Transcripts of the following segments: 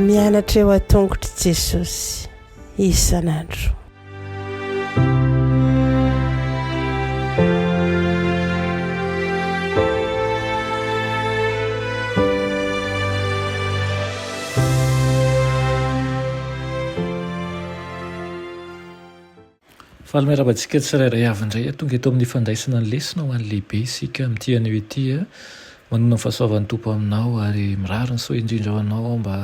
mianatra eo a-tongotry Jesosy isan'andro. Fahalomeravantsika tsirairay avy indray tonga eto amin'ny fandraisana ny lesona ho an'ny lehibe isika amin'ity anio ity manona ny fahasoavan'ny tompo aminao ary mirary ny soa indrindra ho anao mba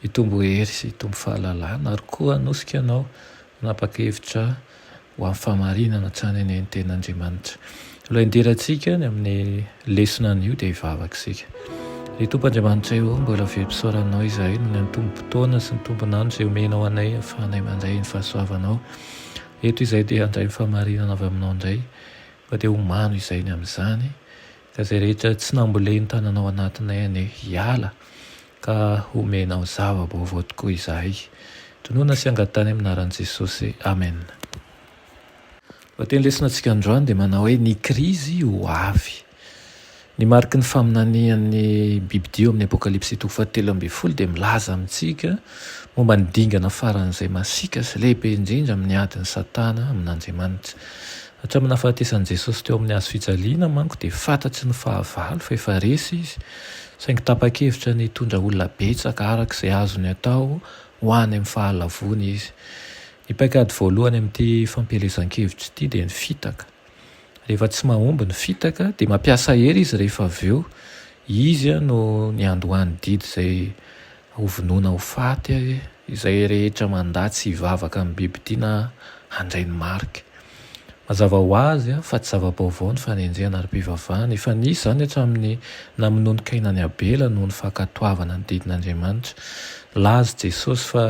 hitombo hery sy hitombo fahalalana ary koa hanosika anao nanapa-kevitra ho amin'ny fahamarinana hatrany eny ny ten'Andriamanitra. Loha indirantsika ny amin'ny lesona an'io dia hivavaka isika. Ny tompo Andriamanitra eo mbola verimpisaoranao izahay no ny tompo-potoana sy ny tombonandro izay omenao anay ahafahanay mandray ny fahasoavanao. Eto izay dia handray ny fahamarinana avy aminao indray mba dia homano izay ny amin'izany ka izay rehetra tsy namboleny tananao anatinay ane hiala ka homenao zava-baovao tokoa izahay. Tonoana sy angatany amin'ny anaran'i Jesosy. Amen. Teny lesinantsika androany dia manao hoe ny krizy ho avy. Ny mariky ny faminanian'ny Bibidio amin'ny Apokalipsy 7:12 dia milaza amintsika momba ny dingana faran'izay masika sy lehibe indrindra amin'ny adiny Satana amin'Andriamanitra. Hatramin'ny nahafatesan'i Jesosy teo amin'ny hazo fijaliana manko dia fantatry ny fahavalo fa efa resy izy, saingy tapa-kevitra ny hitondra olona betsaka arak'izay azony atao ho any amin'ny fahalavony izy. Ny paikady voalohany amin'ity fampelezan-kevitra ity dia ny fitaka. Rehefa tsy mahomby ny fitaka dia mampiasa hery izy rehefa avy eo. Izy no ny andohany didy izay hovonoana ho faty izay rehetra mandatsy hivavaka amin'ny biby tiana handray ny marika. Mazava ho azy fa tsy zava-baovao ny fanenjehana ary-pivavahana. Efa nisy izany hatramin'ny namonoana Kainany Abela noho ny fankatoavana ny didin'Andriamanitra. Laza Jesosy fa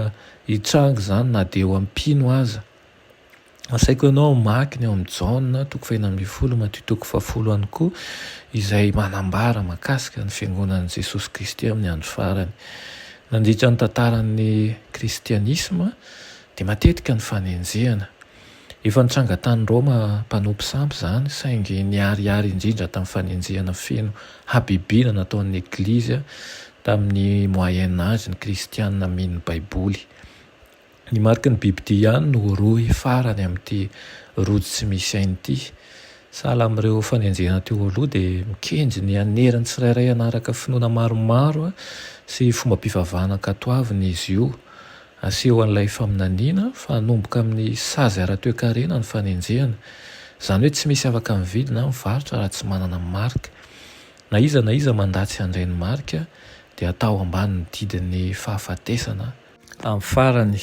hitrango izany na dia eo am-pino aza. Asaiko ianao mamaky ny eo amin'ny Jaona 20:10 any koa izay manambara mahakasika ny fiangonan'i Jesosy Kristy amin'ny andro farany. Nandritra ny tantaran'ny kristianisma dia matetika ny fanenjehana. Efa nitranga tany Roma mpanompo sampy izany, saingy niarihary indrindra tamin'ny fanenjehana feno habibiana nataon'ny Eglizy tamin'ny Moyen Âge ny kristianina mino Baiboly. Ny mariky ny Bibidia ihany no roy farany amin'ity rojo tsy misy ainy ity. Sahala amin'ireo fanenjehana teo aloha dia mikenjy ny hanerany tsirairay anaraka finoana maromaro sy fomba-pivavahana katoavina izy io. Aseho an'ilay faminaniana fa hanomboka amin'ny sazy ara-toe-karena ny fanenjehana. Izany hoe tsy misy afaka mividy na mivarotra raha tsy manana marika. Na iza mandatsy handray ny marika dia atao ambany ny didin'ny fahafatesana amin'ny farany.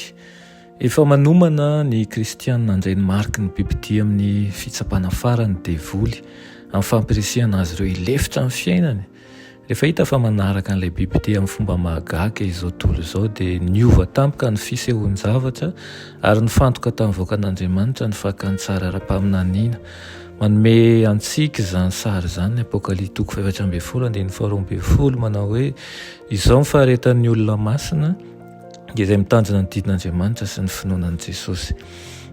Efa manomana ny kristianina handray ny mariky ny Bibidia amin'ny fitsapana farany devoly amin'ny fampirisihana azy ireo hilefitra amin'ny fiainany. Rehefa hita fa manaraka an'ilay Bibidia amin'ny fomba mahagaga izao tontolo izao dia niova tampoka ny fisehoany zavatra ary nifantoka tamin'ny voakan'Andriamanitra ny fakany tsara ara-paminaniana. Manome antsika izany sary izany ny Apokalipsy 4:12 manao hoe izao ny faharetan'ny olona masina dia izay mitanjona ny didin'Andriamanitra sy ny finoanan'i Jesosy.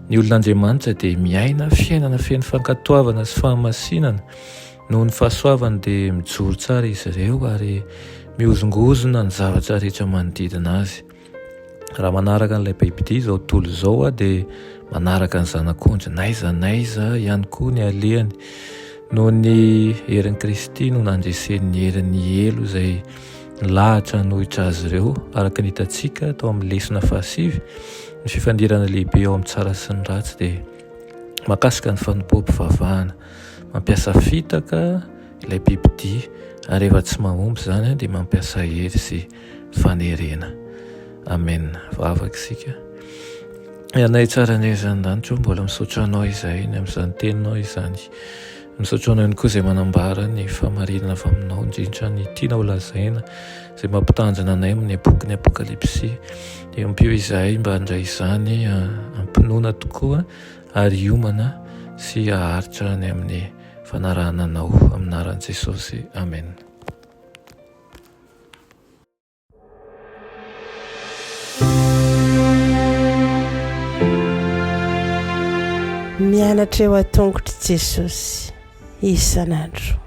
Ny olon'Andriamanitra dia miaina fiainana feno fankatoavana sy fahamasinana. Noho ny fahasoavany dia mijoro tsara izy ireo ary mihozongozona ny zavatra rehetra manodidina azy. Raha manaraka an'ilay Bibidia izao tontolo izao dia manaraka ny zanak'ondry n'aiza ihany koa ny alehany. Noho ny herin'i Kristy no nandresen'ny herin'ny elo izay nilahatra nohitra azy ireo araka ny hitantsika tao amin'ny lesona 9 ny fifandirana lehibe ao amin'ny tsara sy ny ratsy dia mahakasika ny fanompoam-pivavahana. Mampiasa fitaka ilay Bibidia ary rehefa tsy mahomby izany dia mampiasa hery sy fanerena. Amen. Vavaka isika. Ianay tsara ny zan-danitra mbola misaotra anao izay ny amin'izany teninao izany. Misaotra anao ihany koa izay manambara ny fahamarinana avy aminao indrindra ny tiana ho lazaina izay mampitanjana anay amin'ny bokin'ny Apokalipsy. Dia ampio izahay mba handray izany ampinoana tokoa ary hiomana sy haharitra ny amin'ny fanarahana anao amin'ny anaran'i Jesosy. Amen. Mianatra eo a-tongotry Jesosy isan'andro.